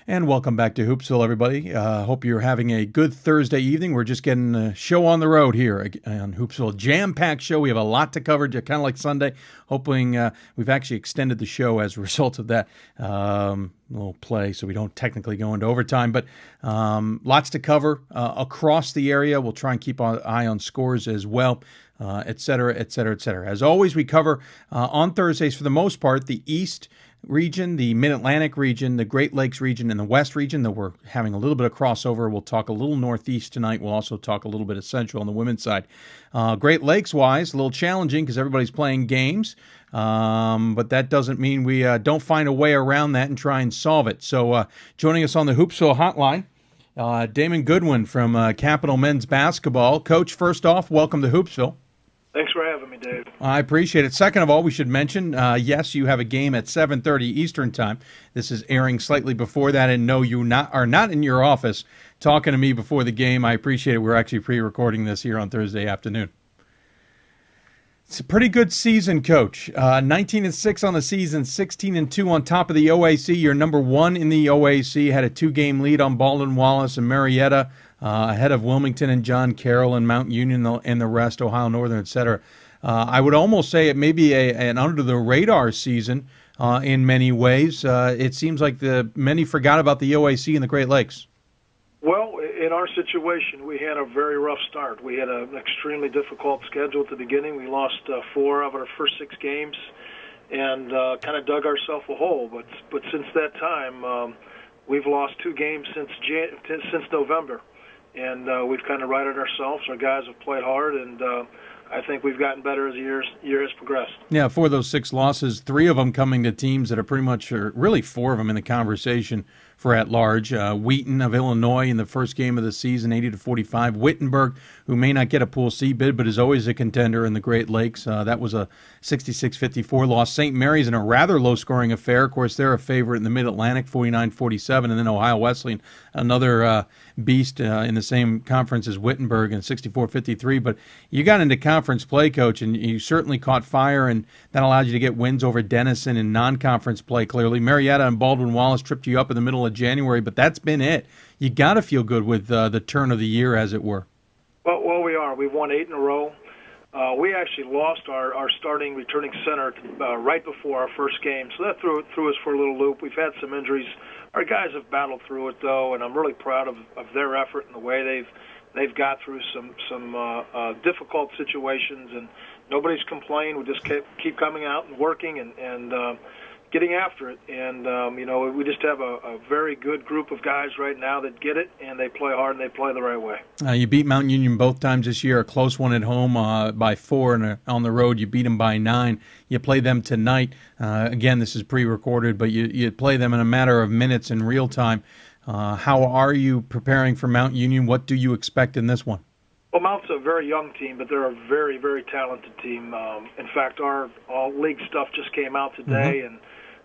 And welcome back to Hoopsville, everybody. Hope you're having a good Thursday evening. We're just getting a show on the road here on Hoopsville. Jam-packed show. We have a lot to cover, kind of like Sunday. Hoping we've actually extended the show as a result of that little play, so we don't technically go into overtime. But lots to cover across the area. We'll try and keep an eye on scores as well, et cetera, et cetera, et cetera. As always, we cover on Thursdays, for the most part, the East region, the Mid-Atlantic region, the Great Lakes region, and the West region, though we're having a little bit of crossover. We'll talk a little Northeast tonight. We'll also talk a little bit of Central on the women's side. Great Lakes-wise, a little challenging because everybody's playing games, but that doesn't mean we don't find a way around that and try and solve it. So joining us on the Hoopsville hotline, Damon Goodwin from Capital Men's Basketball. Coach, first off, welcome to Hoopsville. Thanks for having me, Dave. I appreciate it. Second of all, we should mention, yes, you have a game at 7:30 Eastern Time. This is airing slightly before that, and no, you are not in your office talking to me before the game. I appreciate it. We're actually pre-recording this here on Thursday afternoon. It's a pretty good season, Coach. 19-6 on the season, 16-2 on top of the OAC. You're number one in the OAC. Had a 2-game lead on Baldwin Wallace and Marietta, ahead of Wilmington and John Carroll and Mount Union and the rest, Ohio Northern, et cetera. I would almost say it may be an under-the-radar season in many ways. It seems like many forgot about the OAC and the Great Lakes. Well, in our situation, we had a very rough start. We had an extremely difficult schedule at the beginning. We lost 4 of our first 6 games and kind of dug ourselves a hole. But since that time, we've lost 2 games since November. And we've kind of righted ourselves. Our guys have played hard, and I think we've gotten better as the year has progressed. Yeah, 4 of those 6 losses, 3 of them coming to teams that are pretty much, or really 4 of them in the conversation for at-large. Wheaton of Illinois in the first game of the season, 80-45. Wittenberg, who may not get a Pool C bid, but is always a contender in the Great Lakes. That was a 66-54 loss. St. Mary's in a rather low-scoring affair. Of course, they're a favorite in the Mid-Atlantic, 49-47. And then Ohio Wesleyan, another beast in the same conference as Wittenberg, in 64-53. But you got into conference play, Coach, and you certainly caught fire, and that allowed you to get wins over Denison in non-conference play, clearly. Marietta and Baldwin Wallace tripped you up in the middle of January, but that's been it. You got to feel good with the turn of the year, as it were. Well, we are. We've won 8 in a row. We actually lost our starting returning center right before our first game, so that threw us for a little loop. We've had some injuries. Our guys have battled through it, though, and I'm really proud of their effort and the way they've got through some difficult situations, and nobody's complained. We just keep coming out and working and getting after it. And, we just have a very good group of guys right now that get it, and they play hard, and they play the right way. You beat Mount Union both times this year, a close one at home by 4, and on the road you beat them by 9. You play them tonight. Again, this is pre-recorded, but you play them in a matter of minutes in real time. How are you preparing for Mount Union? What do you expect in this one? Well, Mount's a very young team, but they're a very, very talented team. In fact, our all-league stuff just came out today, and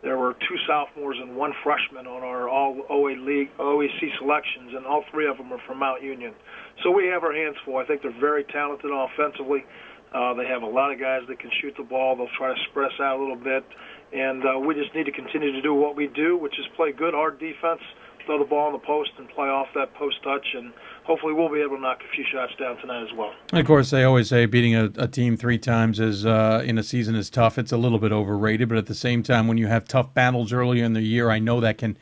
there were 2 sophomores and 1 freshman on our all-OAC selections, and all 3 of them are from Mount Union. So we have our hands full. I think they're very talented offensively. They have a lot of guys that can shoot the ball. They'll try to spread us out a little bit. And we just need to continue to do what we do, which is play good, hard defense, throw the ball in the post and play off that post touch, and hopefully we'll be able to knock a few shots down tonight as well. Of course, they always say beating a team 3 times in a season is tough. It's a little bit overrated, but at the same time, when you have tough battles earlier in the year, I know that can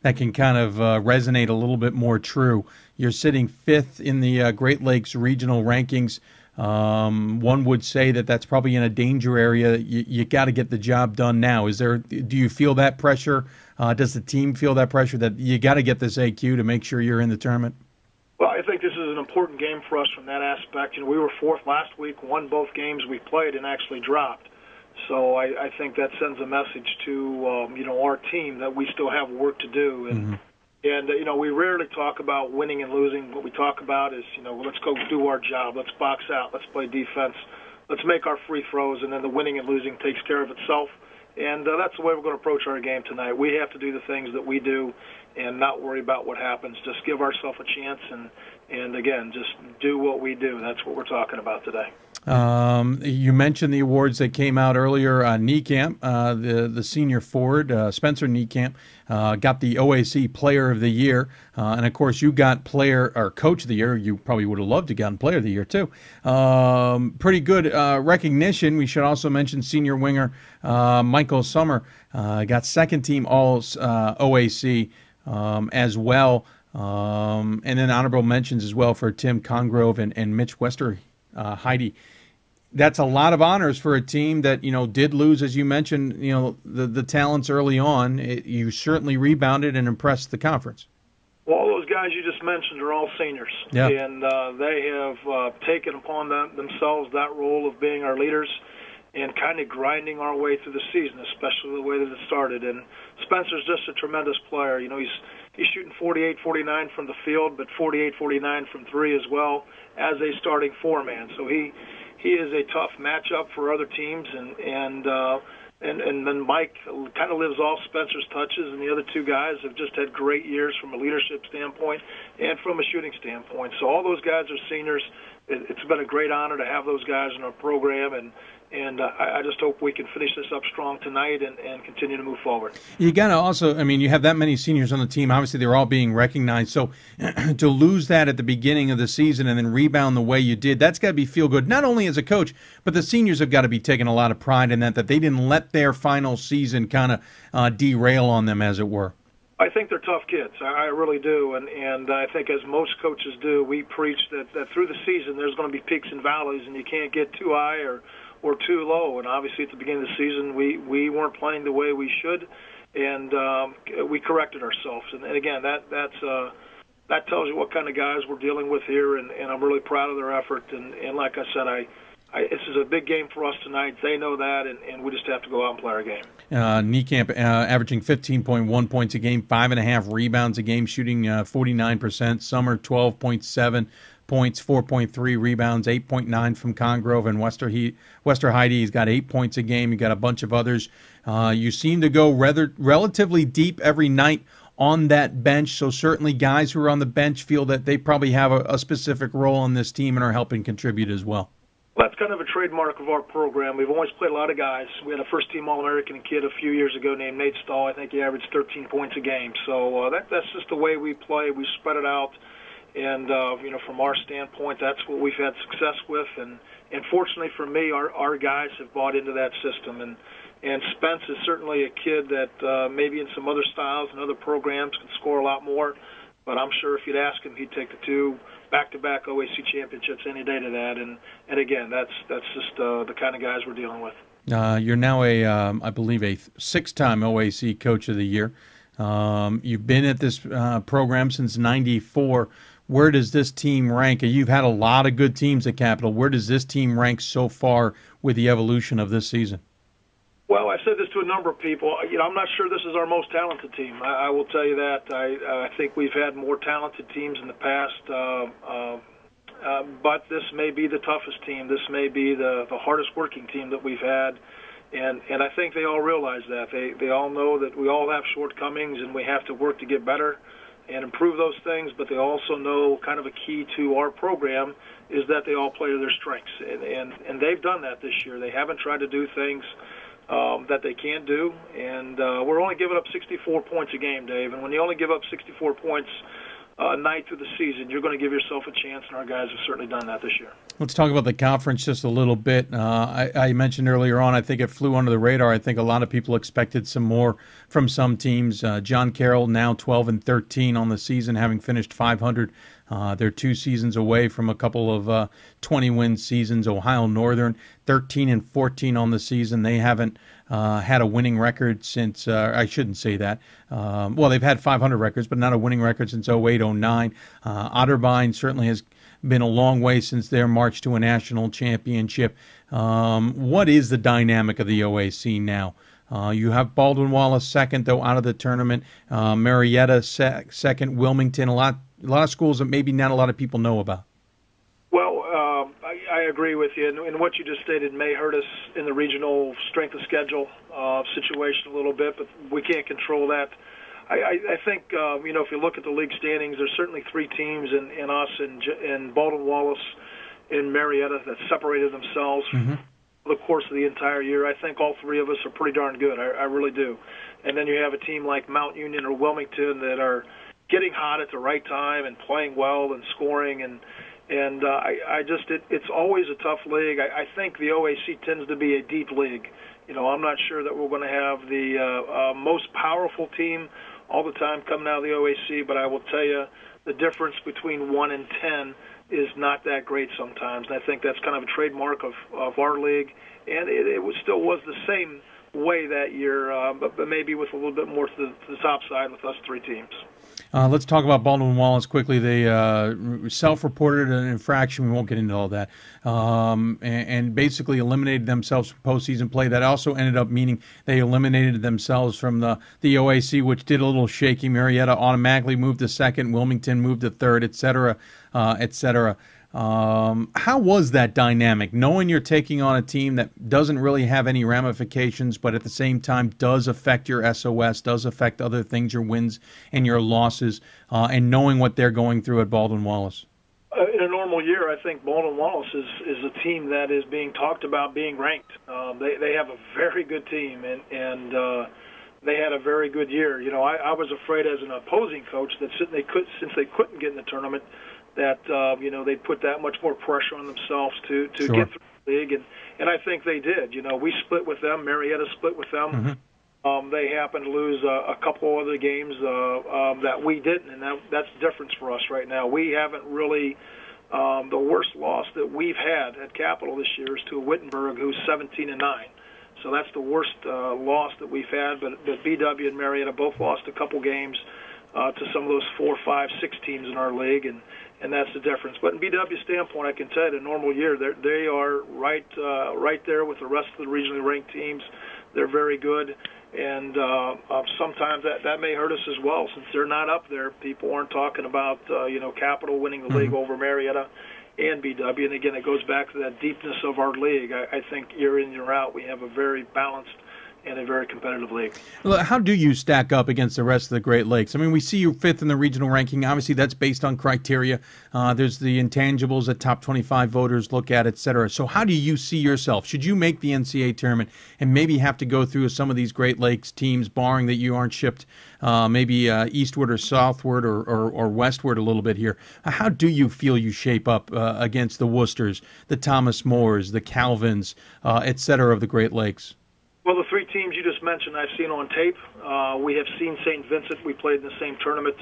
kind of resonate a little bit more true. You're sitting 5th in the Great Lakes regional rankings. One would say that's probably in a danger area. You got to get the job done now. Do you feel that pressure? Does the team feel that pressure that you got to get this AQ to make sure you're in the tournament? Well, I think this is an important game for us from that aspect. We were 4th last week, won both games we played, and actually dropped. So I think that sends a message to our team that we still have work to do. And we rarely talk about winning and losing. What we talk about is, let's go do our job. Let's box out. Let's play defense. Let's make our free throws, and then the winning and losing takes care of itself. And that's the way we're going to approach our game tonight. We have to do the things that we do and not worry about what happens. Just give ourselves a chance and again, just do what we do. That's what we're talking about today. You mentioned the awards that came out earlier. Niekamp, the senior forward, Spencer Niekamp, got the OAC Player of the Year, and of course you got Player or Coach of the Year. You probably would have loved to get Player of the Year too. Pretty good recognition. We should also mention senior winger Michael Summer got second team All OAC as well, and then honorable mentions as well for Tim Congrove and Mitch Wester Heidi. That's a lot of honors for a team that, did lose, as you mentioned, the talents early on. You certainly rebounded and impressed the conference. Well, all those guys you just mentioned are all seniors. Yeah. And they have taken upon themselves that role of being our leaders and kind of grinding our way through the season, especially the way that it started. And Spencer's just a tremendous player. He's shooting 48-49 from the field, but 48-49 from three as well as a starting four-man. So he is a tough matchup for other teams, and then Mike kind of lives off Spencer's touches, and the other two guys have just had great years from a leadership standpoint and from a shooting standpoint. So all those guys are seniors. It's been a great honor to have those guys in our program, and I just hope we can finish this up strong tonight and continue to move forward. You got to also, you have that many seniors on the team. Obviously, they're all being recognized. So to lose that at the beginning of the season and then rebound the way you did, that's got to be feel good, not only as a coach, but the seniors have got to be taking a lot of pride in that they didn't let their final season kind of derail on them, as it were. I think they're tough kids. I really do, and I think as most coaches do, we preach that through the season there's going to be peaks and valleys, and you can't get too high or too low. And obviously at the beginning of the season we weren't playing the way we should, and we corrected ourselves. And again, that tells you what kind of guys we're dealing with here, and I'm really proud of their effort. And like I said, this is a big game for us tonight. They know that, and we just have to go out and play our game. Niekamp averaging 15.1 points a game, 5.5 rebounds a game, shooting 49%. Summer 12.7 points, 4.3 rebounds, 8.9 from Congrove and Wester Heidi. He's got 8 points a game. You got a bunch of others. You seem to go relatively deep every night on that bench, so certainly guys who are on the bench feel that they probably have a specific role on this team and are helping contribute as well. Well, that's kind of a trademark of our program. We've always played a lot of guys. We had a first-team All-American kid a few years ago named Nate Stahl. I think he averaged 13 points a game. So that's just the way we play. We spread it out. And, from our standpoint, that's what we've had success with. And fortunately for me, our guys have bought into that system. And Spence is certainly a kid that maybe in some other styles and other programs can score a lot more. But I'm sure if you'd ask him, he'd take the two back-to-back OAC championships any day to that. And again, that's just the kind of guys we're dealing with. You're now I believe, a six-time OAC Coach of the Year. You've been at this program since '94. Where does this team rank? You've had a lot of good teams at Capital. Where does this team rank so far with the evolution of this season? Well, I said this to a number of people. I'm not sure this is our most talented team. I will tell you that. I think we've had more talented teams in the past, but this may be the toughest team. This may be the hardest working team that we've had, and I think they all realize that. They all know that we all have shortcomings and we have to work to get better and improve those things, but they also know kind of a key to our program is that they all play to their strengths, and they've done that this year. They haven't tried to do things that they can't do, and we're only giving up 64 points a game, Dave, and when you only give up 64 points a night through the season, you're going to give yourself a chance, and our guys have certainly done that this year. Let's talk about the conference just a little bit. I mentioned earlier on, I think it flew under the radar. I think a lot of people expected some more from some teams. John Carroll now 12-13 on the season, having finished 500. They're 2 seasons away from a couple of 20-win seasons. Ohio Northern 13-14 on the season. They haven't had a winning record since, I shouldn't say that. Well, they've had 500 records, but not a winning record since 08-09. Otterbein certainly has been a long way since their march to a national championship. What is the dynamic of the OAC now? You have Baldwin Wallace second, though, out of the tournament. Marietta second. Wilmington, a lot of schools that maybe not a lot of people know about. Well, I agree with you. And what you just stated may hurt us in the regional strength of schedule situation a little bit, but we can't control that. I think, if you look at the league standings, there's certainly 3 teams in us and Baldwin Wallace in Marietta that separated themselves over the course of the entire year. I think all three of us are pretty darn good. I really do. And then you have a team like Mount Union or Wilmington that are getting hot at the right time and playing well and scoring, and it's always a tough league. I think the OAC tends to be a deep league. I'm not sure that we're going to have the most powerful team all the time coming out of the OAC, but I will tell you the difference between 1 and 10 is not that great sometimes. And I think that's kind of a trademark of our league, and it still was the same way that year, but maybe with a little bit more to the top side with us three teams. Let's talk about Baldwin-Wallace quickly. They self-reported an infraction. We won't get into all that. And basically eliminated themselves from postseason play. That also ended up meaning they eliminated themselves from the OAC, which did a little shaky. Marietta automatically moved to second. Wilmington moved to third, et cetera, et cetera. How was that dynamic, knowing you're taking on a team that doesn't really have any ramifications, but at the same time does affect your SOS, does affect other things, your wins and your losses, and knowing what they're going through at Baldwin-Wallace? In a normal year, I think Baldwin-Wallace is a team that is being talked about being ranked. They have a very good team, and they had a very good year. I was afraid as an opposing coach that since they couldn't get in the tournament, that they'd put that much more pressure on themselves to Sure. get through the league, and I think they did. We split with them. Marietta split with them. They happened to lose a couple other games that we didn't, and that's the difference for us right now. We haven't really the worst loss that we've had at Capital this year is to Wittenberg, who's 17-9. So that's the worst loss that we've had. But BW and Marietta both lost a couple games to some of those 4, 5, 6 teams in our league, and that's the difference. But in BW's standpoint, I can tell you, in a normal year, they are right there with the rest of the regionally ranked teams. They're very good, and sometimes that may hurt us as well, since they're not up there. People aren't talking about Capital winning the league over Marietta and BW. And again, it goes back to that deepness of our league. I think year in, year out, we have a very balanced and a very competitive league. How do you stack up against the rest of the Great Lakes? I mean, we see you fifth in the regional ranking. Obviously, that's based on criteria. There's the intangibles that top 25 voters look at, et cetera. So how do you see yourself? Should you make the NCAA tournament and maybe have to go through some of these Great Lakes teams, barring that you aren't shipped maybe eastward or southward or westward a little bit here? How do you feel you shape up against the Worcesters, the Thomas Moores, the Calvins, et cetera, of the Great Lakes? Well, the three teams you just mentioned I've seen on tape. We have seen St. Vincent. We played in the same tournament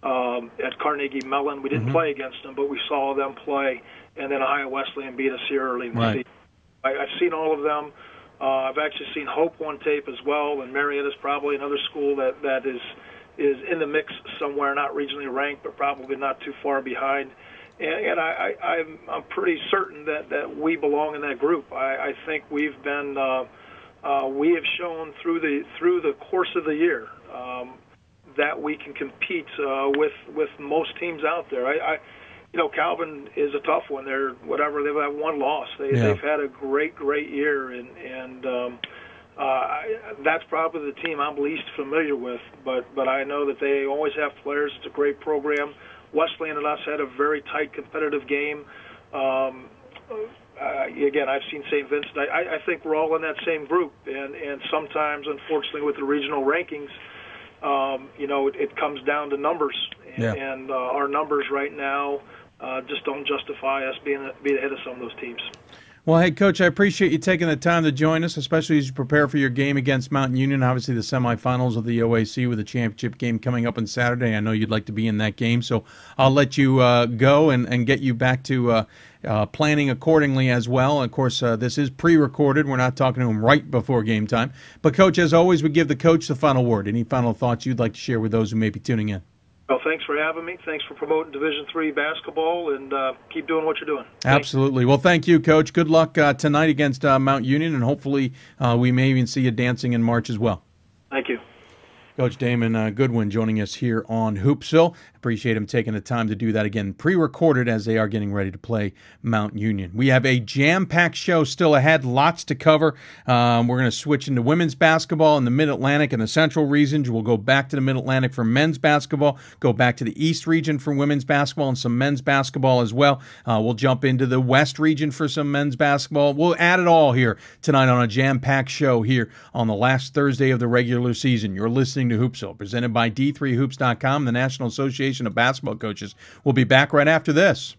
at Carnegie Mellon. We didn't play against them, but we saw them play. And then Ohio Wesleyan beat us here early in the season. I've seen all of them. I've actually seen Hope on tape as well, and Marietta's probably another school that is in the mix somewhere, not regionally ranked, but probably not too far behind. And I'm pretty certain that we belong in that group. I think we've been we have shown through the course of the year that we can compete with most teams out there. Calvin is a tough one. They've had one loss. They've had a great year, and that's probably the team I'm least familiar with. But I know that they always have players. It's a great program. Wesleyan and us had a very tight competitive game. Again, I've seen St. Vincent. I think we're all in that same group, and sometimes, unfortunately, with the regional rankings, it comes down to numbers, and our numbers right now just don't justify us being ahead of some of those teams. Well, hey, Coach, I appreciate you taking the time to join us, especially as you prepare for your game against Mountain Union, obviously the semifinals of the OAC with the championship game coming up on Saturday. I know you'd like to be in that game, so I'll let you go and get you back to planning accordingly as well. Of course, this is pre-recorded. We're not talking to him right before game time. But, Coach, as always, we give the coach the final word. Any final thoughts you'd like to share with those who may be tuning in? Well, thanks for having me. Thanks for promoting Division III basketball, and keep doing what you're doing. Absolutely. Well, thank you, Coach. Good luck tonight against Mount Union, and hopefully we may even see you dancing in March as well. Thank you. Coach Damon Goodwin joining us here on Hoopsville. Appreciate him taking the time to do that again, pre-recorded as they are getting ready to play Mount Union. We have a jam-packed show still ahead, lots to cover. We're going to switch into women's basketball in the Mid-Atlantic and the Central regions. We'll go back to the Mid-Atlantic for men's basketball, go back to the East region for women's basketball and some men's basketball as well. We'll jump into the West region for some men's basketball. We'll add it all here tonight on a jam-packed show here on the last Thursday of the regular season. You're listening to Hoopsville, presented by D3Hoops.com, the National Association of Basketball Coaches. We'll be back right after this.